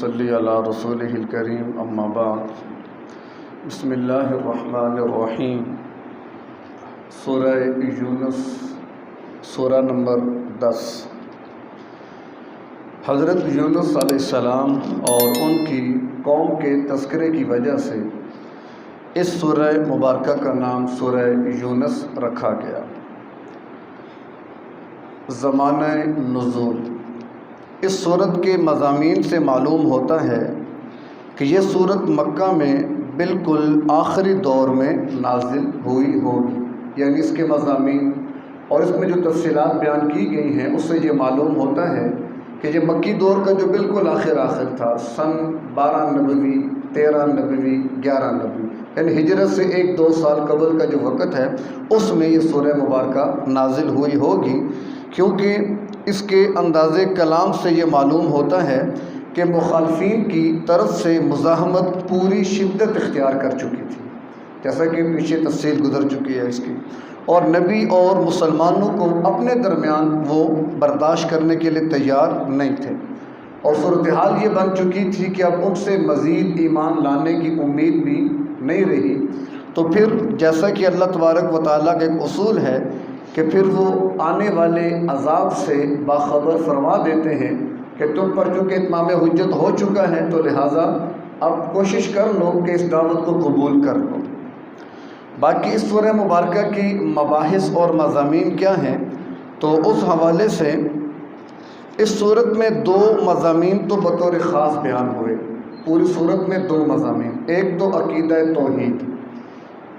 نصلی علی رسولہ الکریم اما بعد بسم اللہ الرحمن الرحیم۔ سورہ یونس سورہ نمبر 10۔ حضرت یونس علیہ السلام اور ان کی قوم کے تذکرے کی وجہ سے اس سورہ مبارکہ کا نام سورہ یونس رکھا گیا۔ زمانہ نزول، اس سورت کے مضامین سے معلوم ہوتا ہے کہ یہ سورت مکہ میں بالکل آخری دور میں نازل ہوئی ہوگی، یعنی اس کے مضامین اور اس میں جو تفصیلات بیان کی گئی ہیں اس سے یہ معلوم ہوتا ہے کہ یہ مکی دور کا جو بالکل آخر تھا، سن 12 نبوی 13 نبوی 11 نبوی، یعنی ہجرت سے 1-2 سال قبل کا جو وقت ہے اس میں یہ سورہ مبارکہ نازل ہوئی ہوگی، کیونکہ اس کے انداز کلام سے یہ معلوم ہوتا ہے کہ مخالفین کی طرف سے مزاحمت پوری شدت اختیار کر چکی تھی، جیسا کہ پیچھے تفصیل گزر چکی ہے اس کی، اور نبی اور مسلمانوں کو اپنے درمیان وہ برداشت کرنے کے لیے تیار نہیں تھے، اور صورتحال یہ بن چکی تھی کہ اب ان سے مزید ایمان لانے کی امید بھی نہیں رہی۔ تو پھر جیسا کہ اللہ تبارک و تعالیٰ کا ایک اصول ہے کہ پھر وہ آنے والے عذاب سے باخبر فرما دیتے ہیں کہ تم پر چونکہ اتمام حجت ہو چکا ہے تو لہٰذا اب کوشش کر لو کہ اس دعوت کو قبول کر لو۔ باقی اس سورہ مبارکہ کی مباحث اور مضامین کیا ہیں، تو اس حوالے سے اس صورت میں 2 مضامین تو بطور خاص بیان ہوئے۔ پوری صورت میں 2 مضامین، ایک تو عقیدہ توحید،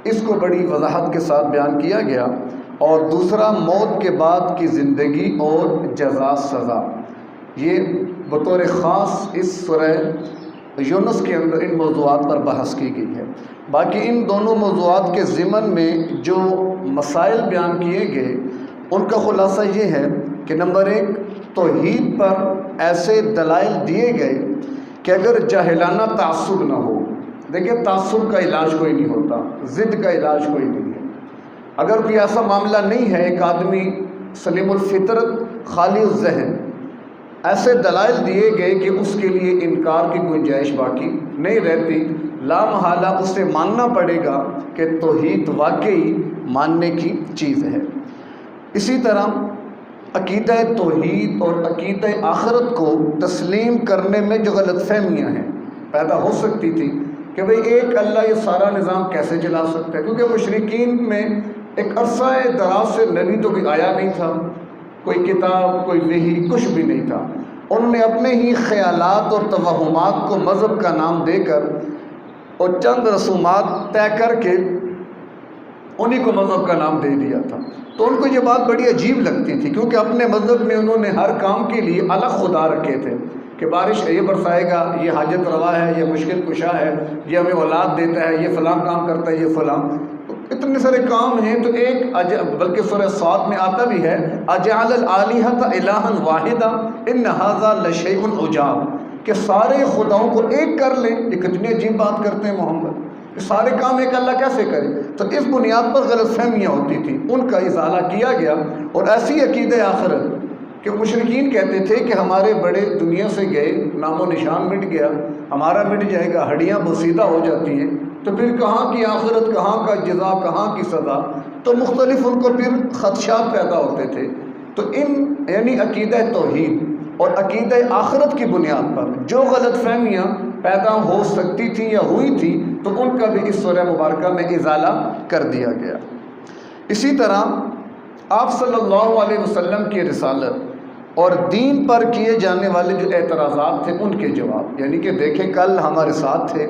اس کو بڑی وضاحت کے ساتھ بیان کیا گیا، اور دوسرا موت کے بعد کی زندگی اور جزا سزا، یہ بطور خاص اس سورہ یونس کے اندر ان موضوعات پر بحث کی گئی ہے۔ باقی ان دونوں موضوعات کے ضمن میں جو مسائل بیان کیے گئے ان کا خلاصہ یہ ہے کہ نمبر 1، توحید پر ایسے دلائل دیے گئے کہ اگر جاہلانہ تعصب نہ ہو، دیکھیں تعصب کا علاج کوئی نہیں ہوتا، ضد کا علاج کوئی نہیں ہے، اگر کوئی ایسا معاملہ نہیں ہے، ایک آدمی سلیم الفطرت خالی الذہن، ایسے دلائل دیے گئے کہ اس کے لیے انکار کی گنجائش باقی نہیں رہتی، لا محالہ اسے ماننا پڑے گا کہ توحید واقعی ماننے کی چیز ہے۔ اسی طرح عقیدہ توحید اور عقیدہ آخرت کو تسلیم کرنے میں جو غلط فہمیاں ہیں پیدا ہو سکتی تھی کہ بھئی ایک اللہ یہ سارا نظام کیسے چلا سکتا ہے، کیونکہ مشرکین میں ایک عرصہ دراز سے نبی تو کوئی آیا نہیں تھا، کوئی کتاب کوئی وحی کچھ بھی نہیں تھا، انہوں نے اپنے ہی خیالات اور توہمات کو مذہب کا نام دے کر اور چند رسومات طے کر کے انہی کو مذہب کا نام دے دیا تھا۔ تو ان کو یہ بات بڑی عجیب لگتی تھی، کیونکہ اپنے مذہب میں انہوں نے ہر کام کے لیے الگ خدا رکھے تھے کہ بارش یہ برسائے گا، یہ حاجت روا ہے، یہ مشکل کشا ہے، یہ ہمیں اولاد دیتا ہے، یہ فلاں کام کرتا ہے، یہ فلاں، اتنے سارے کام ہیں۔ تو ایک بلکہ سورہ صاد میں آتا بھی ہے اجعل الآلہۃ الہا واحدا ان ھذا لشیء عجاب، کہ سارے خداؤں کو ایک کر لیں، یہ کتنی عجیب بات کرتے ہیں محمد، کہ سارے کام ایک اللہ کیسے کرے؟ تو اس بنیاد پر غلط فہمیاں ہوتی تھیں، ان کا ازالہ کیا گیا، اور ایسی عقیدہ آخرت کہ مشرکین کہتے تھے کہ ہمارے بڑے دنیا سے گئے، نام و نشان مٹ گیا، ہمارا مٹ جائے گا، ہڈیاں بوسیدہ ہو جاتی ہیں، تو پھر کہاں کی آخرت، کہاں کا جزا، کہاں کی سزا؟ تو مختلف ان کو پھر خدشات پیدا ہوتے تھے۔ تو ان یعنی عقیدہ توحید اور عقیدہ آخرت کی بنیاد پر جو غلط فہمیاں پیدا ہو سکتی تھیں یا ہوئی تھی، تو ان کا بھی اس سورہ مبارکہ میں ازالہ کر دیا گیا۔ اسی طرح آپ صلی اللہ علیہ وسلم کی رسالت اور دین پر کیے جانے والے جو اعتراضات تھے ان کے جواب، یعنی کہ دیکھیں کل ہمارے ساتھ تھے،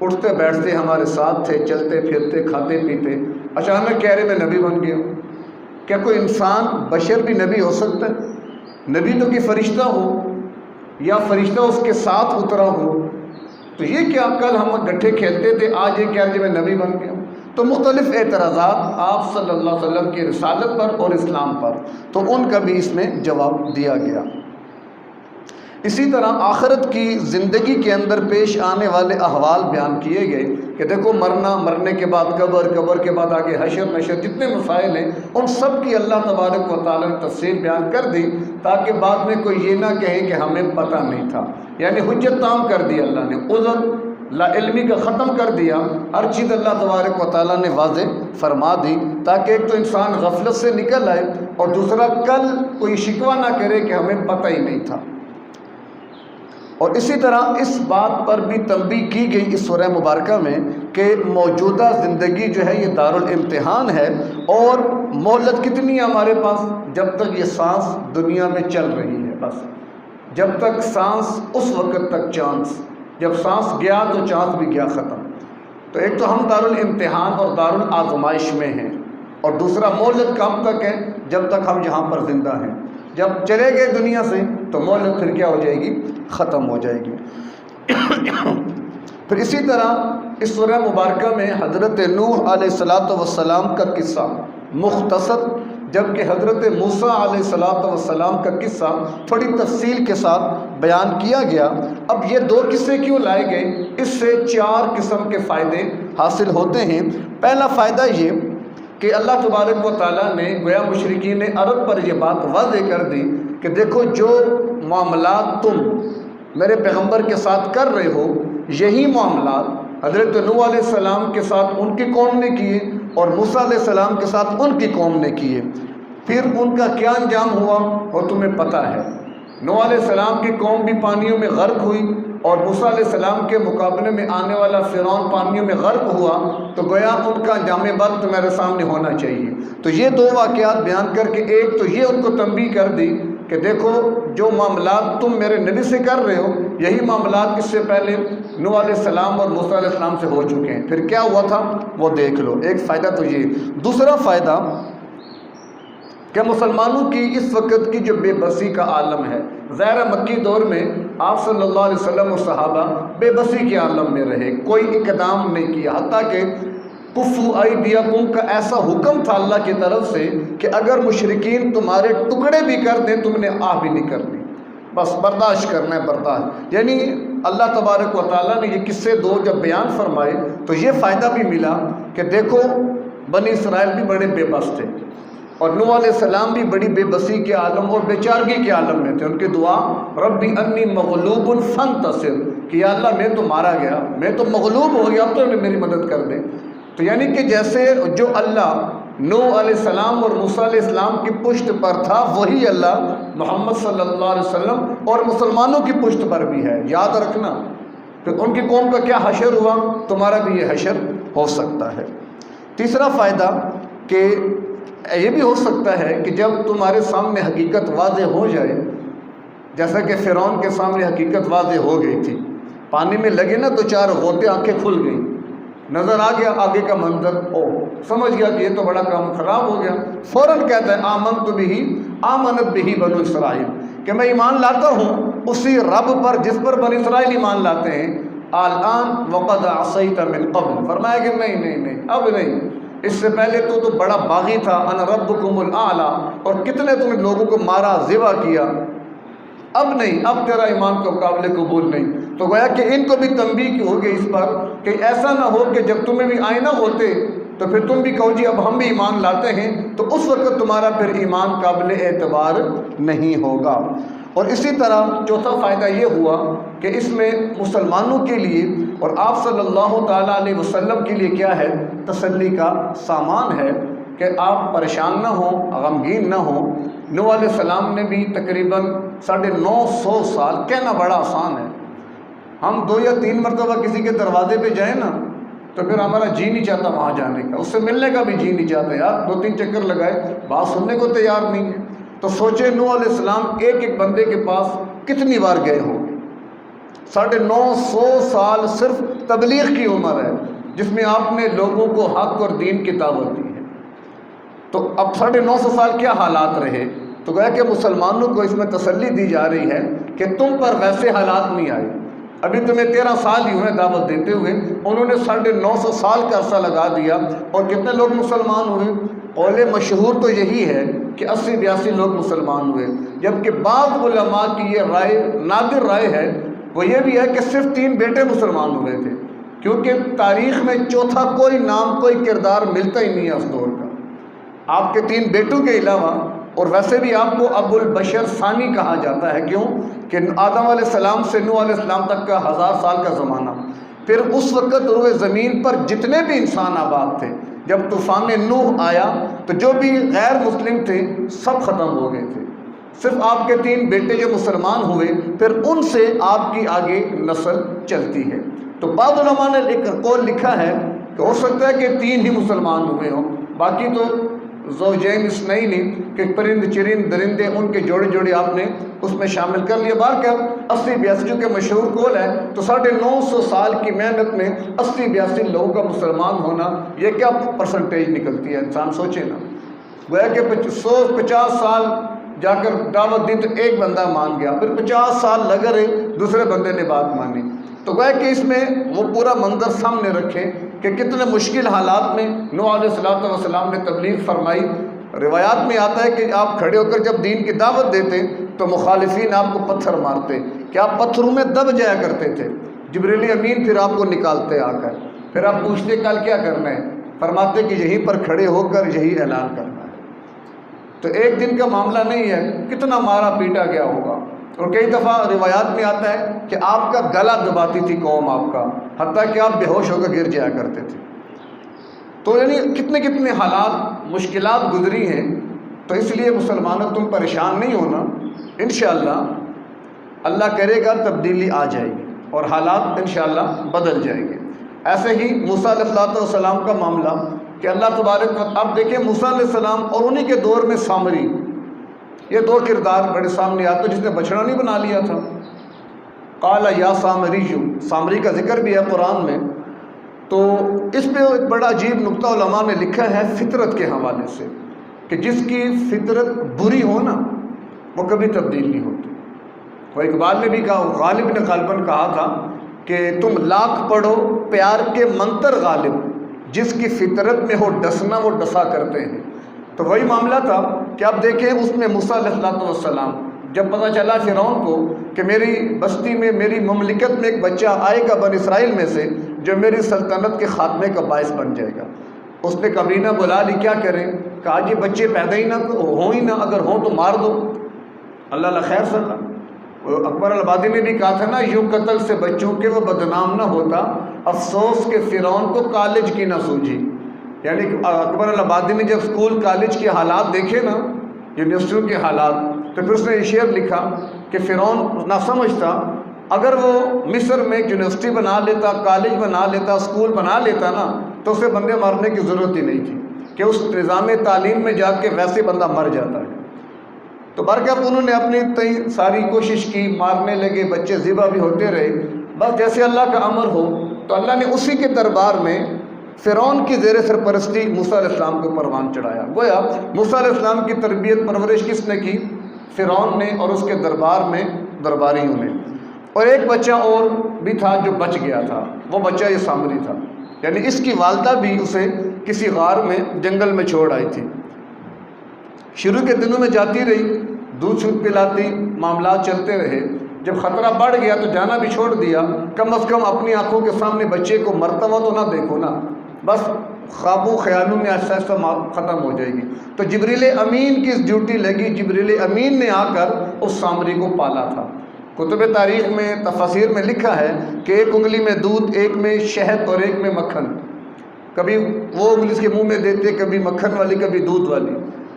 اٹھتے بیٹھتے ہمارے ساتھ تھے، چلتے پھرتے کھاتے پیتے، اچانک کہہ رہے میں نبی بن گیا ہوں۔ کیا کوئی انسان بشر بھی نبی ہو سکتا ہے؟ نبی تو کہ فرشتہ ہو یا فرشتہ اس کے ساتھ اترا ہو، تو یہ کیا کل ہم گٹھے کھیلتے تھے، آج یہ کہہ رہے میں نبی بن گیا ہوں؟ تو مختلف اعتراضات آپ صلی اللہ علیہ وسلم کی رسالت پر اور اسلام پر، تو ان کا بھی اس میں جواب دیا گیا۔ اسی طرح آخرت کی زندگی کے اندر پیش آنے والے احوال بیان کیے گئے کہ دیکھو مرنا، مرنے کے بعد قبر، قبر کے بعد آگے حشر نشر، جتنے مسائل ہیں ان سب کی اللہ تبارک و تعالیٰ نے تفصیل بیان کر دی تاکہ بعد میں کوئی یہ نہ کہے کہ ہمیں پتہ نہیں تھا۔ یعنی حجت تام کر دی اللہ نے، عذر لا علمی کا ختم کر دیا، ہر چیز اللہ تبارک و تعالیٰ نے واضح فرما دی تاکہ ایک تو انسان غفلت سے نکل آئے اور دوسرا کل کوئی شکوہ نہ کرے کہ ہمیں پتہ ہی نہیں تھا۔ اور اسی طرح اس بات پر بھی تنبیہ کی گئی اس سورہ مبارکہ میں کہ موجودہ زندگی جو ہے یہ دارالامتحان ہے، اور مہلت کتنی ہے ہمارے پاس؟ جب تک یہ سانس دنیا میں چل رہی ہے، بس جب تک سانس اس وقت تک چانس، جب سانس گیا تو چانس بھی گیا، ختم۔ تو ایک تو ہم دارالامتحان اور دارالآزمائش میں ہیں، اور دوسرا مہلت کب تک ہے؟ جب تک ہم یہاں پر زندہ ہیں۔ جب چلے گئے دنیا سے تو مہلت پھر کیا ہو جائے گی؟ ختم ہو جائے گی۔ پھر اسی طرح اس سورہ مبارکہ میں حضرت نوح علیہ السلام کا قصہ مختصر، جبکہ حضرت موسیٰ علیہ السلام کا قصہ تھوڑی تفصیل کے ساتھ بیان کیا گیا۔ اب یہ دو قصے کیوں لائے گئے؟ اس سے 4 قسم کے فائدے حاصل ہوتے ہیں۔ پہلا فائدہ یہ کہ اللہ تبارک و تعالیٰ نے گویا مشرکین عرب پر یہ بات واضح کر دی کہ دیکھو جو معاملات تم میرے پیغمبر کے ساتھ کر رہے ہو، یہی معاملات حضرت نوح علیہ السلام کے ساتھ ان کی قوم نے کیے اور موسیٰ علیہ السلام کے ساتھ ان کی قوم نے کیے۔ پھر ان کا کیا انجام ہوا اور تمہیں پتہ ہے۔ نوح علیہ السلام کی قوم بھی پانیوں میں غرق ہوئی، اور موسیٰ علیہ السلام کے مقابلے میں آنے والا فرعون پانیوں میں غرق ہوا، تو گویا ان کا انجام بد تمہارے سامنے ہونا چاہیے۔ تو یہ 2 واقعات بیان کر کے ایک تو یہ ان کو تنبیہ کر دی کہ دیکھو جو معاملات تم میرے نبی سے کر رہے ہو، یہی معاملات اس سے پہلے نوح علیہ السلام اور موسیٰ علیہ السلام سے ہو چکے ہیں۔ پھر کیا ہوا تھا وہ دیکھ لو۔ ایک فائدہ تو یہ۔ دوسرا فائدہ کہ مسلمانوں کی اس وقت کی جو بے بسی کا عالم ہے، ظاہر مکی دور میں آپ صلی اللہ علیہ وسلم و صحابہ بے بسی کے عالم میں رہے، کوئی اقدام نہیں کیا، حتیٰ کہ کفو ایدیکم کا ایسا حکم تھا اللہ کی طرف سے کہ اگر مشرکین تمہارے ٹکڑے بھی کر دیں تم نے آہ بھی نہیں کرنی، بس برداشت کرنا ہے، برداشت۔ یعنی اللہ تبارک و تعالیٰ نے یہ قصے 2 جب بیان فرمائے تو یہ فائدہ بھی ملا کہ دیکھو بنی اسرائیل بھی بڑے بے بس تھے، اور نوح علیہ السلام بھی بڑی بے بسی کے عالم اور بے چارگی کے عالم میں تھے۔ ان کی دعا ربی انی مغلوب فانتصر، کہ یا اللہ میں تو مارا گیا، میں تو مغلوب ہو گیا، اب تو میری مدد کر دیں۔ تو یعنی کہ جیسے جو اللہ نوح علیہ السلام اور موسیٰ علیہ السلام کی پشت پر تھا، وہی اللہ محمد صلی اللہ علیہ وسلم اور مسلمانوں کی پشت پر بھی ہے، یاد رکھنا۔ پھر ان کی قوم کا کیا حشر ہوا، تمہارا بھی یہ حشر ہو سکتا ہے۔ تیسرا فائدہ کہ یہ بھی ہو سکتا ہے کہ جب تمہارے سامنے حقیقت واضح ہو جائے، جیسا کہ فرعون کے سامنے حقیقت واضح ہو گئی تھی، پانی میں لگے نا تو 4 غوطے، آنکھیں کھل گئیں، نظر آ گیا آگے کا منظر، سمجھ گیا کہ یہ تو بڑا کام خراب ہو گیا، فوراً کہتا ہے آمنت بہ آمنت بہ بنو اسرائیل، کہ میں ایمان لاتا ہوں اسی رب پر جس پر بنی اسرائیل ایمان لاتے ہیں۔ الآن وقد عصیت من قبل، فرمایا کہ نہیں اب نہیں، اس سے پہلے تو بڑا باغی تھا، انا ربکم الاعلی، اور کتنے تم نے لوگوں کو مارا، ذبح کیا، اب نہیں، اب تیرا ایمان کو قابل قبول نہیں۔ تو گویا کہ ان کو بھی تنبیہ ہو گئی اس پر کہ ایسا نہ ہو کہ جب تمہیں بھی آئینہ ہوتے تو پھر تم بھی کہو جی اب ہم بھی ایمان لاتے ہیں، تو اس وقت تمہارا پھر ایمان قابل اعتبار نہیں ہوگا۔ اور اسی طرح چوتھا فائدہ یہ ہوا کہ اس میں مسلمانوں کے لیے اور آپ صلی اللہ تعالیٰ علیہ وسلم کے لیے کیا ہے، تسلی کا سامان ہے کہ آپ پریشان نہ ہوں، غمگین نہ ہوں۔ نوح علیہ السلام نے بھی تقریباً 950 سال، کہنا بڑا آسان ہے، ہم 2 یا 3 مرتبہ کسی کے دروازے پہ جائیں نا تو پھر ہمارا جی نہیں چاہتا وہاں جانے کا، اس سے ملنے کا بھی جی نہیں چاہتا، یار 2-3 چکر لگائے، بات سننے کو تیار نہیں ہے۔ تو سوچے نوح علیہ السلام ایک بندے کے پاس کتنی بار گئے ہوں گے، 950 سال صرف تبلیغ کی عمر ہے جس میں آپ نے لوگوں کو حق اور دین کی دعوت دی ہے۔ تو اب 950 سال کیا حالات رہے، تو گویا کہ مسلمانوں کو اس میں تسلی دی جا رہی ہے کہ تم پر ویسے حالات نہیں آئے، ابھی تمہیں 13 سال ہی ہوئے دعوت دیتے ہوئے، انہوں نے 950 سال کا عرصہ لگا دیا، اور کتنے لوگ مسلمان ہوئے، قول مشہور تو یہی ہے کہ 80-82 لوگ مسلمان ہوئے، جبکہ بعض علماء کی یہ رائے نادر رائے ہے، وہ یہ بھی ہے کہ صرف 3 بیٹے مسلمان ہوئے تھے، کیونکہ تاریخ میں چوتھا کوئی نام کوئی کردار ملتا ہی نہیں ہے اس دور کا آپ کے 3 بیٹوں کے علاوہ۔ اور ویسے بھی آپ کو ابو البشر ثانی کہا جاتا ہے، کیوں کہ آدم علیہ السلام سے نوح علیہ السلام تک کا 1000 سال کا زمانہ، پھر اس وقت روئے زمین پر جتنے بھی انسان آباد تھے، جب طوفان نوح آیا تو جو بھی غیر مسلم تھے سب ختم ہو گئے تھے، صرف آپ کے 3 بیٹے جو مسلمان ہوئے، پھر ان سے آپ کی آگے نسل چلتی ہے۔ تو بعض علماء نے ایک قول لکھا ہے کہ ہو سکتا ہے کہ 3 ہی مسلمان ہوئے ہوں، باقی تو زوجین اثنین کہ پرند چرند درندے ان کے جوڑے جوڑے آپ نے اس میں شامل کر لیا۔ بار کیا 80-82 جو کہ مشہور قول ہے، تو 950 سال کی محنت میں 80-82 لوگوں کا مسلمان ہونا، یہ کیا پرسنٹیج نکلتی ہے؟ انسان سوچے نا، گویا کہ 150 سال جا کر دعوت دی تو ایک بندہ مان گیا، پھر 50 سال لگا رہے دوسرے بندے نے بات مانی، تو گویا کہ اس میں وہ پورا منظر سامنے رکھیں کہ کتنے مشکل حالات میں نوح علیہ السلام نے تبلیغ فرمائی۔ روایات میں آتا ہے کہ آپ کھڑے ہو کر جب دین کی دعوت دیتے تو مخالفین آپ کو پتھر مارتے کہ آپ پتھروں میں دب جایا کرتے تھے، جبریل امین پھر آپ کو نکالتے آ کر، پھر آپ پوچھتے کل کیا کرنا ہے، فرماتے کہ یہیں پر کھڑے ہو کر یہی اعلان کرنا ہے۔ تو ایک دن کا معاملہ نہیں ہے، کتنا مارا پیٹا گیا ہوگا، اور کئی دفعہ روایات میں آتا ہے کہ آپ کا گلا دباتی تھی قوم آپ کا، حتیٰ کہ آپ بے ہوش ہو کر گر جایا کرتے تھے۔ تو یعنی کتنے حالات مشکلات گزری ہیں، تو اس لیے مسلمانوں تم پریشان نہیں ہونا، انشاءاللہ اللہ کرے گا تبدیلی آ جائے گی اور حالات انشاءاللہ بدل جائیں گے۔ ایسے ہی موسیٰ علیہ السلام کا معاملہ کہ اللہ تبارک اب دیکھیں موسیٰ علیہ السلام اور انہی کے دور میں سامری، یہ 2 کردار بڑے سامنے آتے، جس نے بچڑا نہیں بنا لیا تھا، قال یا سامری، سامری کا ذکر بھی ہے قرآن میں۔ تو اس پہ ایک بڑا عجیب نقطہ علماء نے لکھا ہے فطرت کے حوالے سے، کہ جس کی فطرت بری ہو نا وہ کبھی تبدیل نہیں ہوتی۔ وہ اقبال نے بھی کہا، غالب نے غالباً کہا تھا کہ تم لاکھ پڑھو پیار کے منتر غالب، جس کی فطرت میں ہو ڈسنا وہ ڈسا کرتے ہیں۔ تو وہی معاملہ تھا کہ اب دیکھیں اس میں موسیٰ علیہ السلام جب پتہ چلا فرعون کو کہ میری بستی میں میری مملکت میں ایک بچہ آئے گا بنی اسرائیل میں سے جو میری سلطنت کے خاتمے کا باعث بن جائے گا، اس نے کابینہ بلا لی، کیا کریں؟ کہا جی بچے پیدا ہی نہ ہوں ہی نہ، اگر ہوں تو مار دو، اللہ خیر صلی اللہ۔ اکبر الآبادی نے بھی کہا تھا نا، یوں قتل سے بچوں کے وہ بدنام نہ ہوتا، افسوس کہ فرعون کو کالج کی نہ سوجھی۔ یعنی اکبر الآبادی نے جب اسکول کالج کے حالات دیکھے نا، یونیورسٹیوں کے حالات، تو پھر اس نے یہ شعر لکھا کہ فرعون نہ سمجھتا، اگر وہ مصر میں ایک یونیورسٹی بنا لیتا، کالج بنا لیتا، اسکول بنا لیتا نا، تو اسے بندے مارنے کی ضرورت ہی نہیں تھی، کہ اس نظام تعلیم میں جا کے ویسے بندہ مر جاتا ہے۔ تو برکت انہوں نے اپنی ساری کوشش کی، مارنے لگے، بچے ذبح بھی ہوتے رہے، بس جیسے اللہ کا امر ہو، تو اللہ نے اسی کے دربار میں فرعون کی زیر سرپرستی موسیٰ علیہ السلام کو پروان چڑھایا۔ گویا موسیٰ علیہ السلام کی تربیت پرورش کس نے کی؟ فرعون نے اور اس کے دربار میں درباریوں نے۔ اور ایک بچہ اور بھی تھا جو بچ گیا تھا، وہ بچہ یہ سامری تھا، یعنی اس کی والدہ بھی اسے کسی غار میں جنگل میں چھوڑ آئی تھی۔ شروع کے دنوں میں جاتی رہی، دودھ شودھ پلاتی، معاملات چلتے رہے، جب خطرہ بڑھ گیا تو جانا بھی چھوڑ دیا، کم از کم اپنی آنکھوں کے سامنے بچے کو مرتا ہوا تو نہ دیکھو نا، بس خوابوں خیالوں میں آہستہ آہستہ ختم ہو جائے گی۔ تو جبریل امین کی ڈیوٹی لگی، جبریل امین نے آ کر اس سامری کو پالا تھا۔ کتب تاریخ میں تفاسیر میں لکھا ہے کہ ایک انگلی میں دودھ، ایک میں شہد اور ایک میں مکھن، کبھی وہ انگلی اس کے منہ میں دیتے، کبھی مکھن والی کبھی دودھ والی۔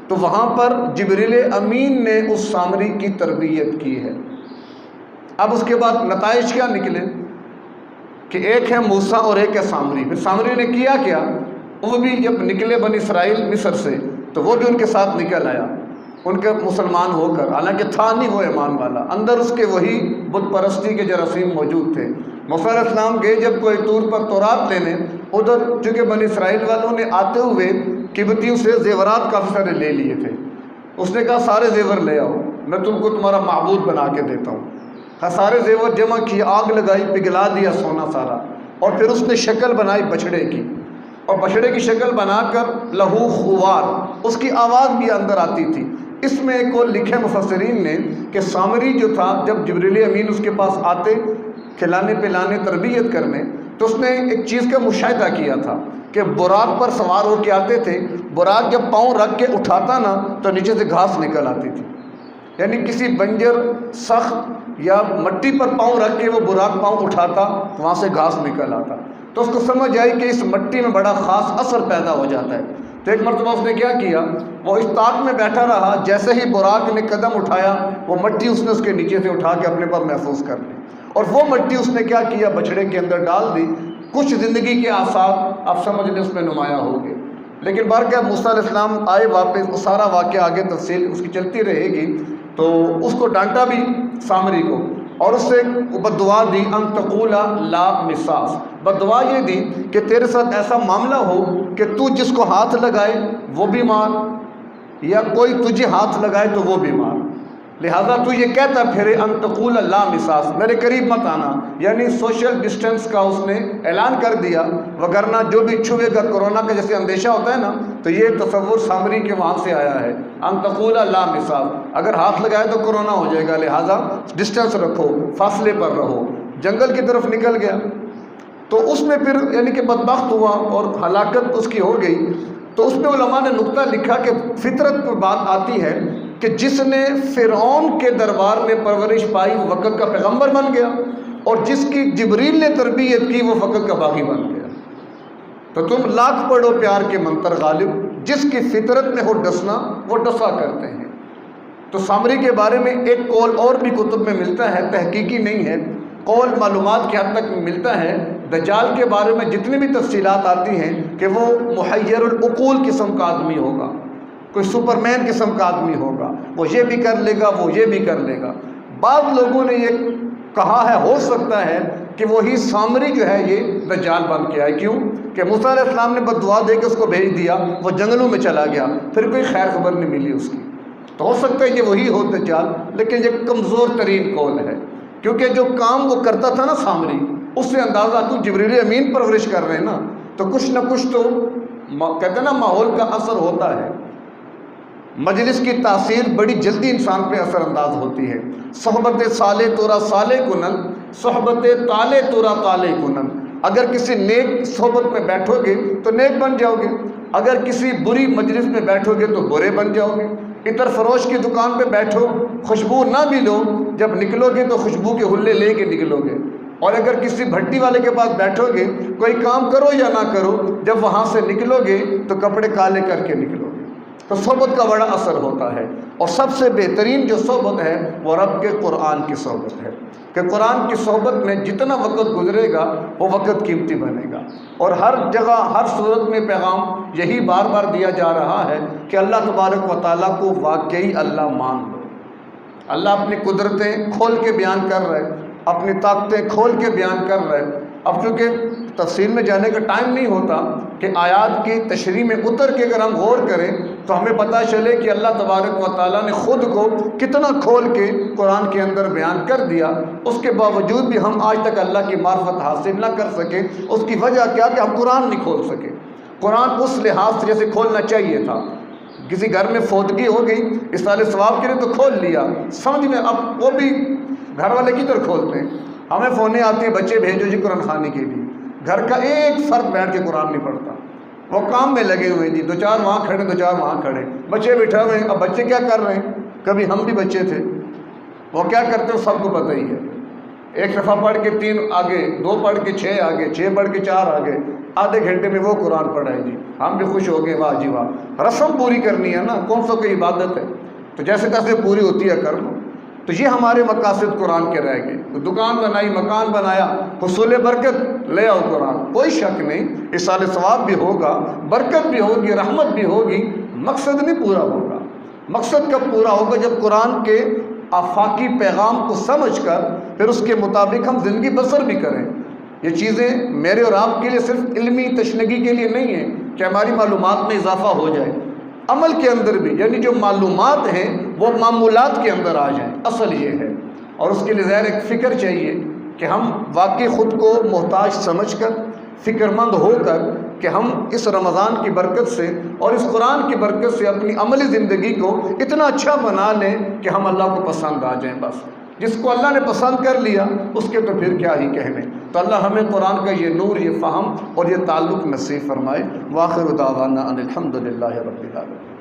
تو وہاں پر جبریل امین نے اس سامری کی تربیت کی ہے۔ اب اس کے بعد نتائج کیا نکلے کہ ایک ہے موسیٰ اور ایک ہے سامری۔ پھر سامری نے کیا کیا، وہ بھی جب نکلے بنی اسرائیل مصر سے تو وہ بھی ان کے ساتھ نکل آیا، ان کے مسلمان ہو کر، حالانکہ تھا نہیں وہ ایمان والا، اندر اس کے وہی بت پرستی کے جراثیم موجود تھے۔ موسیٰ علیہ السلام گئے جب کوئی طور پر تورات لینے، ادھر چونکہ بنی اسرائیل والوں نے آتے ہوئے قبطیوں سے زیورات کافی سارے لے لیے تھے، اس نے کہا سارے زیور لے آؤ، میں تم کو تمہارا معبود بنا کے دیتا ہوں۔ سارے زیور جمع کیے، آگ لگائی، پگھلا دیا سونا سارا، اور پھر اس نے شکل بنائی بچڑے کی، اور بچڑے کی شکل بنا کر لہو خوار، اس کی آواز بھی اندر آتی تھی۔ اس میں ایک اور لکھے مفسرین نے کہ سامری جو تھا، جب جبریل امین اس کے پاس آتے کھلانے پلانے تربیت کرنے، تو اس نے ایک چیز کا مشاہدہ کیا تھا کہ براق پر سوار ہو کے آتے تھے، براق جب پاؤں رکھ کے اٹھاتا نا تو نیچے سے گھاس نکل آتی تھی، یعنی کسی بنجر سخت یا مٹی پر پاؤں رکھ کے وہ براق پاؤں اٹھاتا تو وہاں سے گھاس نکل آتا، تو اس کو سمجھ آئی کہ اس مٹی میں بڑا خاص اثر پیدا ہو جاتا ہے۔ تو ایک مرتبہ اس نے کیا کیا، وہ اس طاق میں بیٹھا رہا، جیسے ہی براق نے قدم اٹھایا وہ مٹی اس نے اس کے نیچے سے اٹھا کے اپنے پر محفوظ کر لی، اور وہ مٹی اس نے کیا کیا، بچھڑے کے اندر ڈال دی۔ کچھ زندگی کے آثار آپ سمجھ لیں اس میں نمایاں ہو گئے، لیکن بہرکیف موسیٰ علیہ السلام آئے واپس، وہ سارا واقعہ آگے تفصیل اس کی چلتی رہے گی۔ تو اس کو ڈانٹا بھی سامری کو، اور اس سے بد دعا دی، ان تقول لا مساس، بد دعا یہ دی کہ تیرے ساتھ ایسا معاملہ ہو کہ تو جس کو ہاتھ لگائے وہ بیمار، یا کوئی تجھے ہاتھ لگائے تو وہ بیمار، لہذا تو یہ کہتا پھرے ان تقول لا مساس، میرے قریب مت آنا، یعنی سوشل ڈسٹینس کا اس نے اعلان کر دیا، وگرنہ جو بھی چھوئے گا کورونا کا جیسے اندیشہ ہوتا ہے نا، تو یہ تصور سامری کے وہاں سے آیا ہے، ان تقول لا مساس، اگر ہاتھ لگائے تو کورونا ہو جائے گا، لہذا ڈسٹینس رکھو، فاصلے پر رہو۔ جنگل کی طرف نکل گیا تو اس میں پھر یعنی کہ بدبخت ہوا اور ہلاکت اس کی ہو گئی۔ تو اس میں علماء نے نقطہ لکھا کہ فطرت پر بات آتی ہے کہ جس نے فرعون کے دربار میں پرورش پائی وہ وقت کا پیغمبر بن گیا، اور جس کی جبریل نے تربیت کی وہ وقت کا باغی بن گیا۔ تو تم لاکھ پڑھو پیار کے منتر غالب، جس کی فطرت میں ہو ڈسنا وہ ڈسا کرتے ہیں۔ تو سامری کے بارے میں ایک قول اور بھی کتب میں ملتا ہے، تحقیقی نہیں ہے، قول معلومات کی حد تک ملتا ہے۔ دجال کے بارے میں جتنی بھی تفصیلات آتی ہیں کہ وہ محیر العقول قسم کا آدمی ہوگا، کوئی سپرمین قسم کا آدمی ہوگا، وہ یہ بھی کر لے گا، وہ یہ بھی کر لے گا۔ بعض لوگوں نے یہ کہا ہے ہو سکتا ہے کہ وہی سامری جو ہے یہ دجال بن کے آئے، کیوں کہ موسیٰ علیہ السلام نے بد دعا دے کے اس کو بھیج دیا، وہ جنگلوں میں چلا گیا، پھر کوئی خیر خبر نہیں ملی اس کی، تو ہو سکتا ہے کہ وہی ہو دجال، لیکن یہ کمزور ترین قول ہے، کیونکہ جو کام وہ کرتا تھا نا سامری، اس سے اندازہ تو جبریل امین پرورش کر رہے ہیں نا، تو کچھ نہ کچھ تو کہتے ہیں نا ماحول کا اثر ہوتا ہے۔ مجلس کی تاثیر بڑی جلدی انسان پہ اثر انداز ہوتی ہے۔ صحبت صالح تورا صالح کنن، صحبت طالع تورا طالع کنن، اگر کسی نیک صحبت میں بیٹھو گے تو نیک بن جاؤ گے، اگر کسی بری مجلس میں بیٹھو گے تو برے بن جاؤ گے۔ عطر فروش کی دکان پہ بیٹھو، خوشبو نہ بھی لو، جب نکلو گے تو خوشبو کے حلے لے کے نکلو گے، اور اگر کسی بھٹی والے کے پاس بیٹھو گے، کوئی کام کرو یا نہ کرو، جب وہاں سے نکلو گے تو کپڑے کالے کر کے نکلو گے۔ تو صحبت کا بڑا اثر ہوتا ہے، اور سب سے بہترین جو صحبت ہے وہ رب کے قرآن کی صحبت ہے، کہ قرآن کی صحبت میں جتنا وقت گزرے گا وہ وقت قیمتی بنے گا۔ اور ہر جگہ ہر صورت میں پیغام یہی بار بار دیا جا رہا ہے کہ اللہ تبارک و تعالیٰ کو واقعی اللہ مان لو۔ اللہ اپنی قدرتیں کھول کے بیان کر رہے، اپنی طاقتیں کھول کے بیان کر رہے۔ اب چونکہ تفصیل میں جانے کا ٹائم نہیں ہوتا کہ آیات کی تشریح میں اتر کے اگر ہم غور کریں تو ہمیں پتہ چلے کہ اللہ تبارک و تعالیٰ نے خود کو کتنا کھول کے قرآن کے اندر بیان کر دیا، اس کے باوجود بھی ہم آج تک اللہ کی معرفت حاصل نہ کر سکے۔ اس کی وجہ کیا کہ ہم قرآن نہیں کھول سکے۔ قرآن اس لحاظ سے جیسے کھولنا چاہیے تھا، کسی گھر میں فوتگی ہو گئی، اصلاح ثواب کے لیے تو کھول لیا، سمجھ میں اب وہ بھی گھر والے کدھر کھولتے ہیں، ہمیں فونیں آتی ہیں بچے بھیجو جی قرآن خوانی کے لیے، گھر کا ایک فرد بیٹھ کے قرآن نہیں پڑھتا، وہ کام میں لگے ہوئے ہیں جی، دو چار وہاں کھڑے دو چار وہاں کھڑے، بچے بٹھا ہوئے ہیں۔ اب بچے کیا کر رہے ہیں، کبھی ہم بھی بچے تھے، وہ کیا کرتے ہیں سب کو پتہ ہی ہے، ایک صفحہ پڑھ کے 3 آگے، 2 پڑھ کے 6 آگے، 6 پڑھ کے 4 آگے، آدھے گھنٹے میں وہ قرآن پڑھائے جی، ہم بھی خوش ہو گئے، واہ جی واہ، رسم پوری کرنی ہے نا، کون سا کوئی عبادت ہے، تو جیسے تیسے پوری ہوتی ہے کر لو۔ تو یہ ہمارے مقاصد قرآن کے رہ گئے، تو دکان بنائی، مکان بنایا، حصول برکت لے آؤ قرآن، کوئی شک نہیں اصال ثواب بھی ہوگا، برکت بھی ہوگی، رحمت بھی ہوگی، مقصد نہیں پورا ہوگا۔ مقصد کب پورا ہوگا، جب قرآن کے آفاقی پیغام کو سمجھ کر پھر اس کے مطابق ہم زندگی بسر بھی کریں۔ یہ چیزیں میرے اور آپ کے لیے صرف علمی تشنگی کے لیے نہیں ہیں کہ ہماری معلومات میں اضافہ ہو جائے، عمل کے اندر بھی، یعنی جو معلومات ہیں وہ معمولات کے اندر آ جائیں، اصل یہ ہے۔ اور اس کے لیے ظاہر ایک فکر چاہیے کہ ہم واقعی خود کو محتاج سمجھ کر، فکر مند ہو کر کہ ہم اس رمضان کی برکت سے اور اس قرآن کی برکت سے اپنی عملی زندگی کو اتنا اچھا بنا لیں کہ ہم اللہ کو پسند آ جائیں۔ بس جس کو اللہ نے پسند کر لیا اس کے تو پھر کیا ہی کہنے۔ تو اللہ ہمیں قرآن کا یہ نور، یہ فہم اور یہ تعلق نصیب فرمائے۔ وآخر دعوانا ان الحمد للہ رب العالمین۔